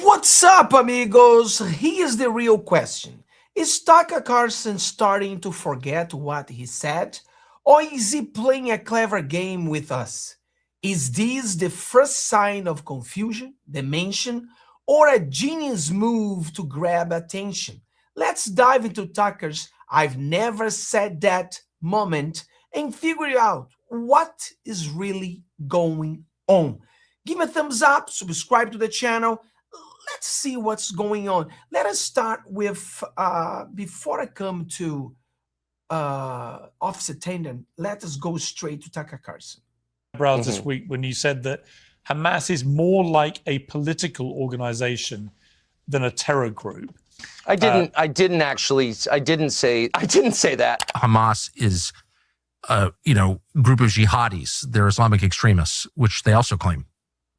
What's up, amigos? Here's the real question. Is Tucker Carlson starting to forget what he said? Or is he playing a clever game with us? Is this the first sign of confusion, dimension, or a genius move to grab attention? Let's dive into Tucker's "I've never said that" moment and figure out what is really going on. Give me a thumbs up, subscribe to the channel. Let's see what's going on. Let us start with, before I come to office attendant, let us go straight to Tucker Carlson. This week when you said that Hamas is more like a political organization than a terror group. I didn't say that. Hamas is group of jihadis. They're Islamic extremists, which they also claim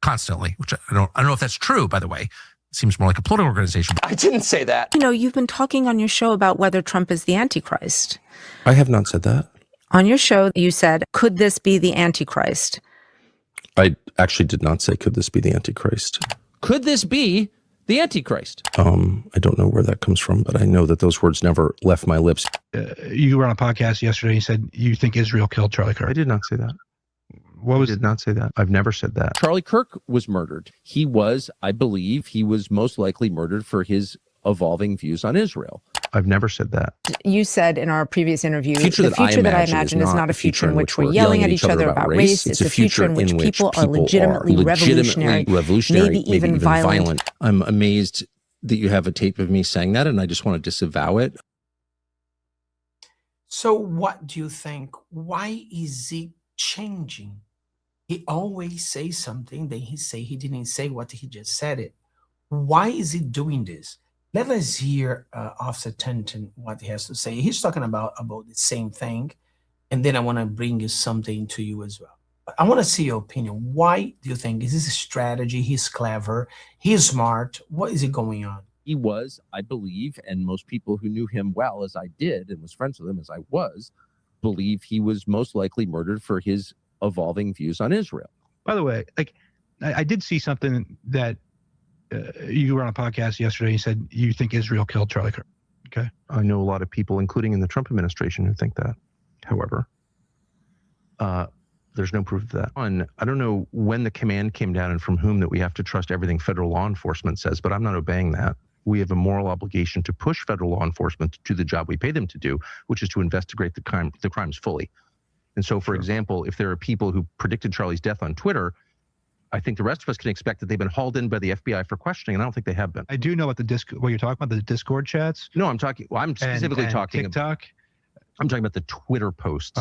constantly, which I don't know if that's true, by the way. It seems more like a political organization. I didn't say that. You've been talking on your show about whether Trump is the Antichrist. I have not said that. On your show, you said, could this be the Antichrist? I actually did not say, could this be the Antichrist? Could this be the Antichrist? I don't know where that comes from, but I know that those words never left my lips. You were on a podcast yesterday. You said you think Israel killed Charlie Kirk. I did not say that. I did not say that. I've never said that. Charlie Kirk was murdered. I believe he was most likely murdered for his evolving views on Israel. I've never said that. You said in our previous interview, the future that I imagine is not a future in which we're yelling at each other about race. It's a future in which people are legitimately revolutionary, maybe even violent. I'm amazed that you have a tape of me saying that, and I just want to disavow it. So what do you think? Why is he changing? He always says something, then he didn't say what he just said it. Why is he doing this? Let us hear Officer Tenton what he has to say. He's talking about the same thing, and then I want to bring you something to you as well. But I want to see your opinion. Why do you think? Is this a strategy? He's clever. He's smart. What is going on? He was, I believe, and most people who knew him well, as I did, and was friends with him as I was, believe he was most likely murdered for his evolving views on Israel. By the way, I did see something that you were on a podcast yesterday. You said you think Israel killed Charlie Kirk. Okay. I know a lot of people, including in the Trump administration, who think that. However, there's no proof of that. I don't know when the command came down and from whom that we have to trust everything federal law enforcement says, but I'm not obeying that. We have a moral obligation to push federal law enforcement to do the job we pay them to do, which is to investigate the crimes fully. And so, for example, if there are people who predicted Charlie's death on Twitter, I think the rest of us can expect that they've been hauled in by the FBI for questioning, and I don't think they have been. I do know what what you're talking about, the Discord chats. No, I'm specifically talking TikTok. I'm talking about the Twitter posts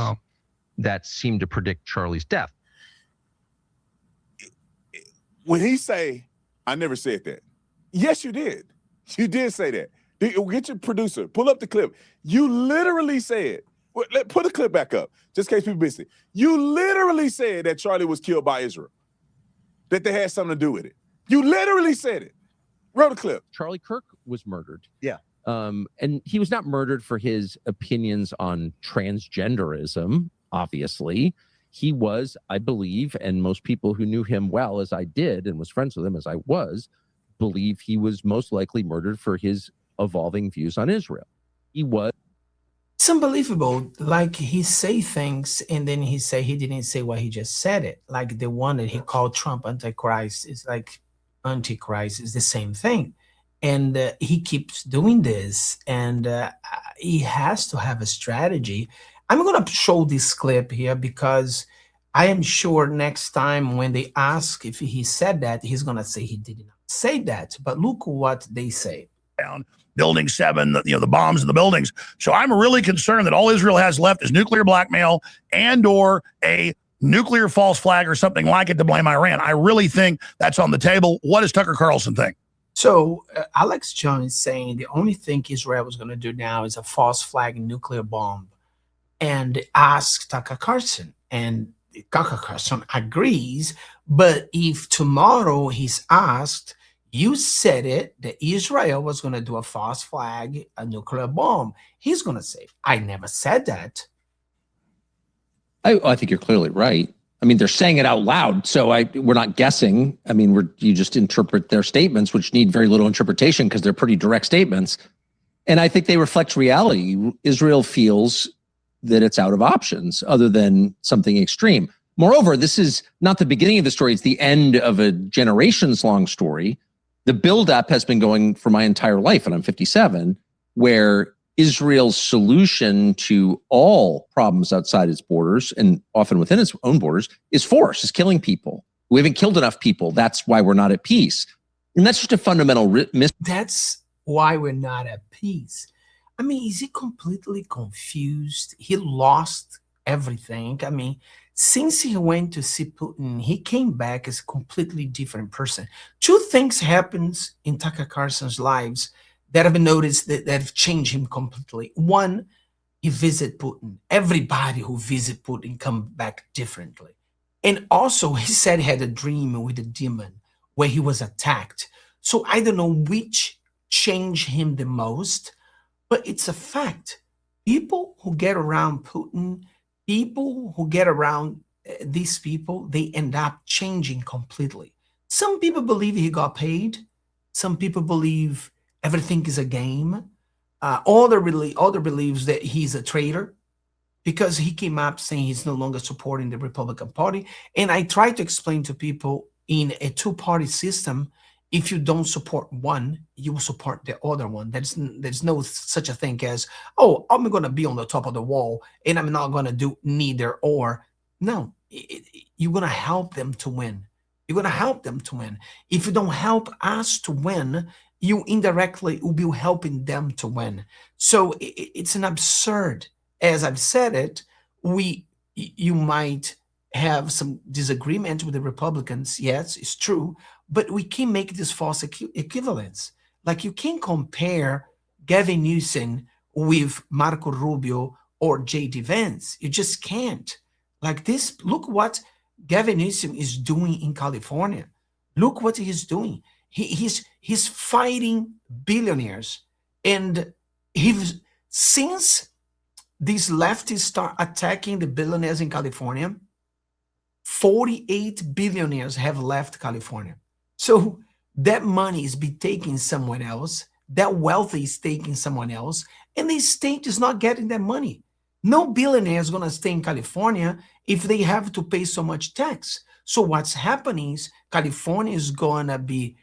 that seem to predict Charlie's death. When he say, I never said that. Yes, you did. You did say that. Get your producer, pull up the clip. You literally said, put the clip back up, just in case people miss it. You literally said that Charlie was killed by Israel, that they had something to do with it. You literally said it. Roll the clip. Charlie Kirk was murdered. Yeah. And he was not murdered for his opinions on transgenderism, obviously. He was, I believe, and most people who knew him well, as I did, and was friends with him as I was, believe he was most likely murdered for his evolving views on Israel. He was. It's unbelievable. Like, he say things and then he didn't say what he just said it. Like the one that he called Trump Antichrist is like Antichrist is the same thing. And he keeps doing this, and he has to have a strategy. I'm going to show this clip here because I am sure next time when they ask if he said that, he's going to say he did not say that. But look what they say. Building 7, the bombs in the buildings. So I'm really concerned that all Israel has left is nuclear blackmail and or a nuclear false flag or something like it to blame Iran. I really think that's on the table. What does Tucker Carlson think? So Alex Jones is saying the only thing Israel was going to do now is a false flag nuclear bomb, and ask Tucker Carlson. And Tucker Carlson agrees. But if tomorrow he's asked, you said it, that Israel was going to do a false flag, a nuclear bomb, he's going to say, I never said that. I think you're clearly right. I mean, they're saying it out loud, so we're not guessing. I mean, you just interpret their statements, which need very little interpretation because they're pretty direct statements. And I think they reflect reality. Israel feels that it's out of options other than something extreme. Moreover, this is not the beginning of the story. It's the end of a generations-long story. The buildup has been going for my entire life, and I'm 57, where Israel's solution to all problems outside its borders, and often within its own borders, is force, is killing people. We haven't killed enough people. That's why we're not at peace. And that's just a fundamental That's why we're not at peace. I mean, is he completely confused? He lost everything. I mean, since he went to see Putin, he came back as a completely different person. Two things happens in Tucker Carlson's lives that have been noticed that have changed him completely. One, he visit Putin. Everybody who visit Putin come back differently. And also, he said he had a dream with a demon where he was attacked. So I don't know which changed him the most, but it's a fact. People who get around Putin, people who get around these people, they end up changing completely. Some people believe he got paid. Some people believe everything is a game. Other believes that he's a traitor because he came up saying he's no longer supporting the Republican Party. And I try to explain to people, in a two-party system, if you don't support one, you will support the other one. There's no such a thing as, oh, I'm going to be on the top of the wall and I'm not going to do neither or. No, you're going to help them to win. You're going to help them to win. If you don't help us to win, you indirectly will be helping them to win. So it's an absurd. As I've said it, you might have some disagreement with the Republicans. Yes, it's true. But we can make this false equivalence. Like, you can compare Gavin Newsom with Marco Rubio or J.D. Vance. You just can't. Like this, look what Gavin Newsom is doing in California. Look what he's doing. He's fighting billionaires. And since these leftists start attacking the billionaires in California, 48 billionaires have left California. So that money is being taken somewhere else. That wealth is taken someone else. And the state is not getting that money. No billionaire is going to stay in California if they have to pay so much tax. So what's happening is California is going to be,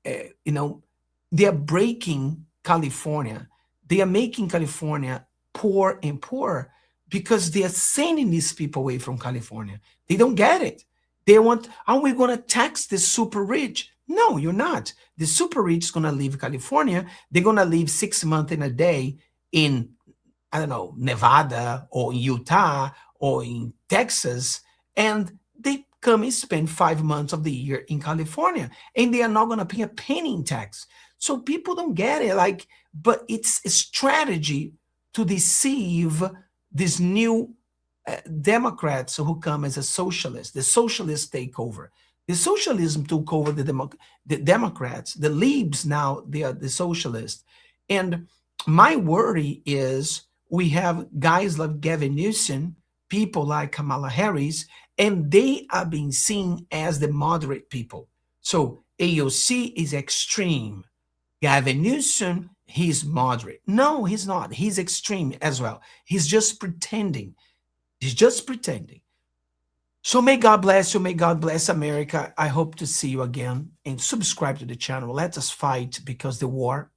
they are breaking California. They are making California poor and poorer because they are sending these people away from California. They don't get it. They want, are we going to tax the super rich? No, you're not. The super rich is going to leave California. They're going to live 6 months in a day in, I don't know, Nevada or Utah or in Texas. And they come and spend 5 months of the year in California. And they are not going to pay a penny in tax. So people don't get it. But it's a strategy to deceive these new Democrats who come as a socialist. The socialists take over. The socialism took over the Democrats. The libs now, they are the socialists. And my worry is we have guys like Gavin Newsom, people like Kamala Harris, and they are being seen as the moderate people. So AOC is extreme. Gavin Newsom, he's moderate. No, he's not. He's extreme as well. He's just pretending. He's just pretending. So may God bless you. May God bless America. I hope to see you again, and subscribe to the channel. Let us fight because the war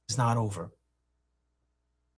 is not over.